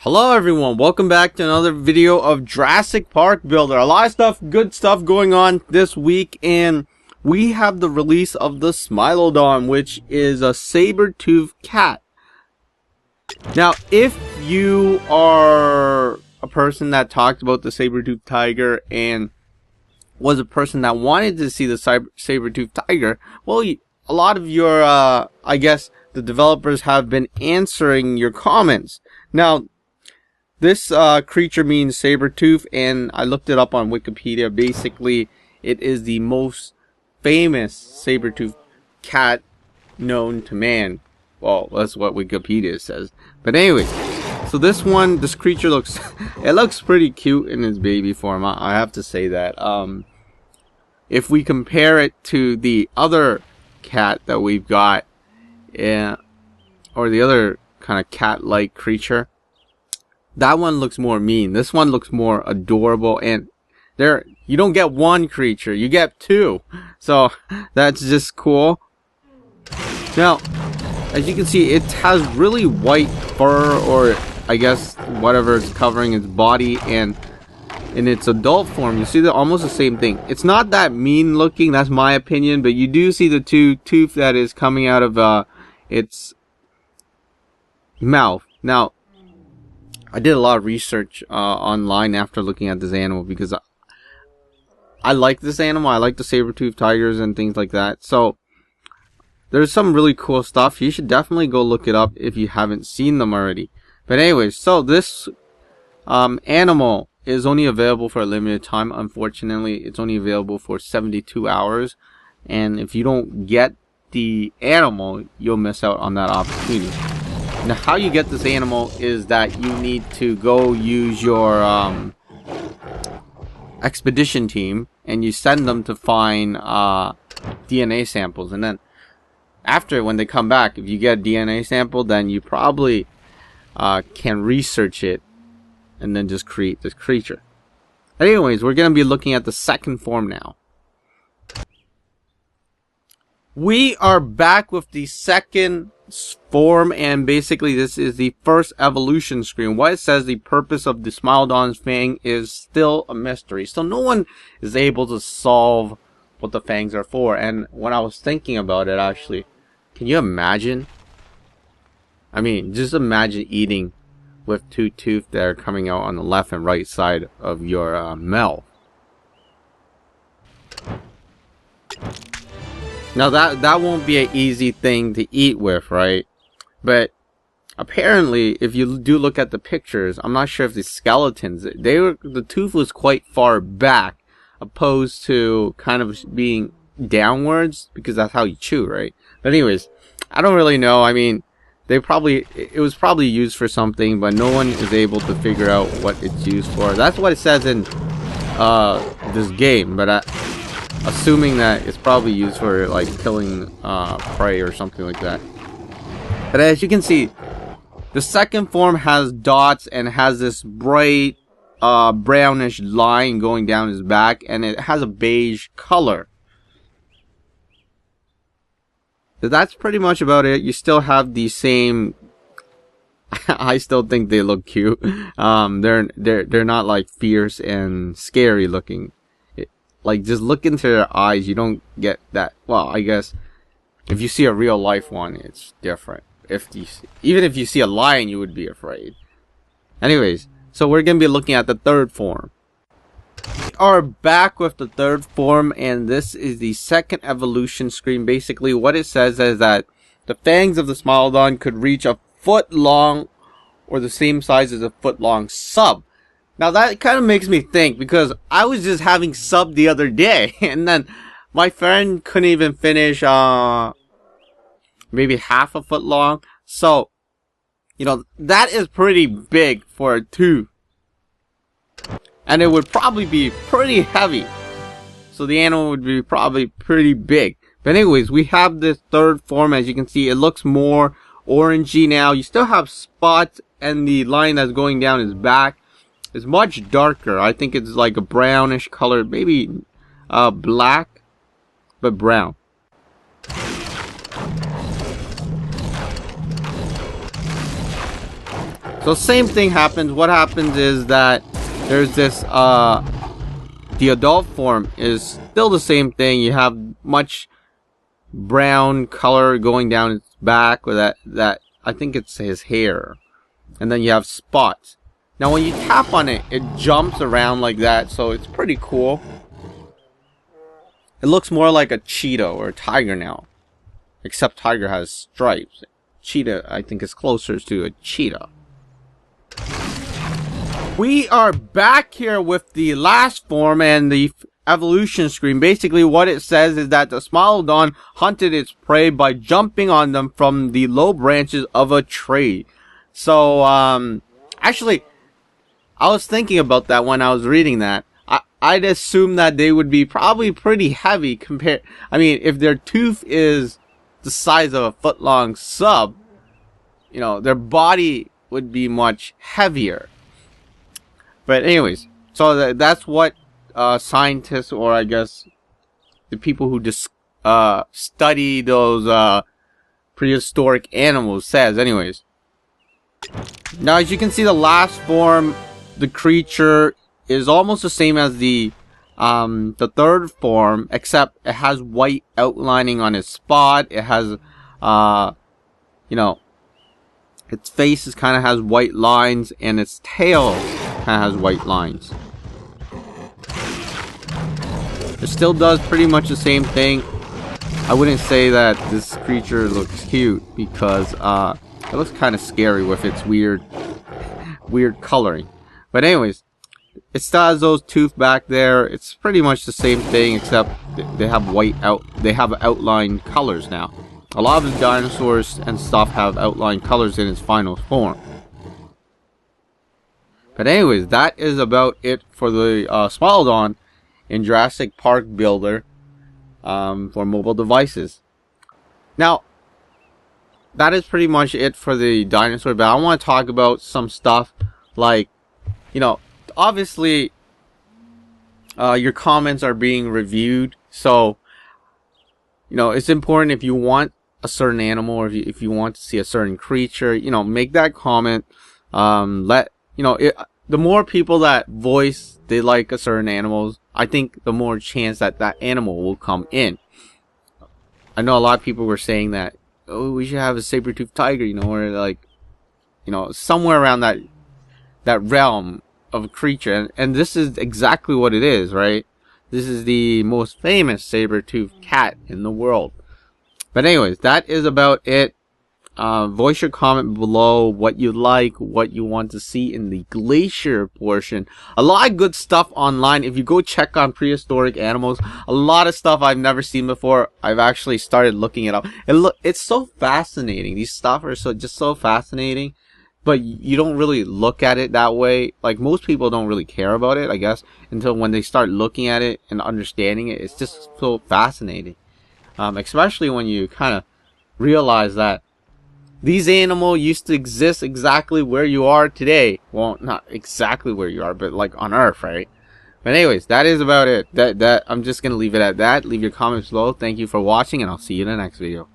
Hello everyone, welcome back to another video of Jurassic Park Builder. A lot of stuff, good stuff going on this week, and we have the release of the Smilodon, which is a saber-toothed cat. Now, if you are a person that talked about the saber-toothed tiger and was a person that wanted to see the saber-toothed tiger, well, a lot of your, I guess, the developers have been answering your comments. Now, this creature means saber-tooth, and I looked it up on Wikipedia. Basically, it is the most famous saber-tooth cat known to man. Well, that's what Wikipedia says. But anyways, so this creature looks, it looks pretty cute in its baby form. I have to say that. If we compare it to the other cat that we've got, or the other kind of cat-like creature, that one looks more mean. This one looks more adorable, and you don't get one creature, you get two. So that's just cool. Now, as you can see, it has really white fur, or I guess whatever is covering its body, and in its adult form, you see almost the same thing. It's not that mean looking, that's my opinion, but you do see the tooth that is coming out of its mouth. Now, I did a lot of research online after looking at this animal, because I like this animal. I like the saber-toothed tigers and things like that. So there's some really cool stuff. You should definitely go look it up if you haven't seen them already. But anyways, so this animal is only available for a limited time. Unfortunately, it's only available for 72 hours. And if you don't get the animal, you'll miss out on that opportunity. Now, how you get this animal is that you need to go use your expedition team, and you send them to find DNA samples. And then after, when they come back, if you get a DNA sample, then you probably can research it and then just create this creature. Anyways, we're going to be looking at the second form now. We are back with the second form, and basically this is the first evolution screen. What it says, the purpose of the Smilodon's fang is still a mystery. So no one is able to solve what the fangs are for. And when I was thinking about it, actually, can you imagine? I mean, just imagine eating with two teeth that are coming out on the left and right side of your mouth. Now that won't be an easy thing to eat with, right? But apparently, if you do look at the pictures, I'm not sure if the skeletons, the tooth was quite far back, opposed to kind of being downwards, because that's how you chew, right? But anyways, I don't really know. I mean, it was probably used for something, but no one is able to figure out what it's used for. That's what it says in this game, but assuming that it's probably used for like killing prey or something like that. But as you can see, the second form has dots and has this bright brownish line going down his back, and it has a beige color. So that's pretty much about it. You still have the same I still think they look cute. They're not like fierce and scary looking. Like, just look into their eyes, you don't get that. Well, I guess if you see a real life one, it's different. Even if you see a lion, you would be afraid. Anyways, so we're gonna be looking at the third form. We are back with the third form, and this is the second evolution screen. Basically, what it says is that the fangs of the Smilodon could reach a foot long, or the same size as a foot long sub. Now that kind of makes me think, because I was just having sub the other day, and then my friend couldn't even finish maybe half a foot long. So, you know, that is pretty big for a tooth. And it would probably be pretty heavy. So the animal would be probably pretty big. But anyways, we have this third form. As you can see, it looks more orangey now. You still have spots, and the line that's going down his back is much darker. I think it's like a brownish color, maybe black, but brown. So same thing happens. What happens is that there's this the adult form is still the same thing. You have much brown color going down its back, or that I think it's his hair, and then you have spots. Now when you tap on it, it jumps around like that, so it's pretty cool. It looks more like a cheetah or a tiger now, except tiger has stripes. Cheetah, I think, is closer to a cheetah. We are back here with the last form and the evolution screen. Basically what it says is that the Smilodon hunted its prey by jumping on them from the low branches of a tree. So actually I was thinking about that when I was reading that. I'd assume that they would be probably pretty heavy compared, I mean, if their tooth is the size of a foot-long sub, you know, their body would be much heavier. But anyways, so that's what scientists, or I guess the people who just study those prehistoric animals says. Anyways, now as you can see, the last form, the creature is almost the same as the third form, except it has white outlining on its spot. It has you know, its face kind of has white lines, and its tail kind of has white lines. It still does pretty much the same thing. I wouldn't say that this creature looks cute, because it looks kind of scary with its weird coloring. But anyways, it still has those tooth back there. It's pretty much the same thing, except they have they have outlined colors now. A lot of the dinosaurs and stuff have outlined colors in its final form. But anyways, that is about it for the Smilodon in Jurassic Park Builder for mobile devices. Now, that is pretty much it for the dinosaur, but I want to talk about some stuff like, you know, obviously your comments are being reviewed, so you know, it's important, if you want a certain animal, or if you want to see a certain creature, you know, make that comment. Let you know, the more people that voice they like a certain animals, I think the more chance that that animal will come in. I know a lot of people were saying that, oh, we should have a saber-toothed tiger, you know, or like, you know, somewhere around that realm of a creature, and this is exactly what it is, right? This is the most famous saber-toothed cat in the world. But anyways, that is about it. Voice your comment below what you like, what you want to see in the Glacier portion. A lot of good stuff online. If you go check on prehistoric animals, a lot of stuff I've never seen before. I've actually started looking it up. It's so fascinating. These stuff are just so fascinating. But you don't really look at it that way. Like, most people don't really care about it, I guess, until when they start looking at it and understanding it. It's just so fascinating. Especially when you kind of realize that these animals used to exist exactly where you are today. Well, not exactly where you are, but like on Earth, right? But anyways, that is about it. I'm just going to leave it at that. Leave your comments below. Thank you for watching, and I'll see you in the next video.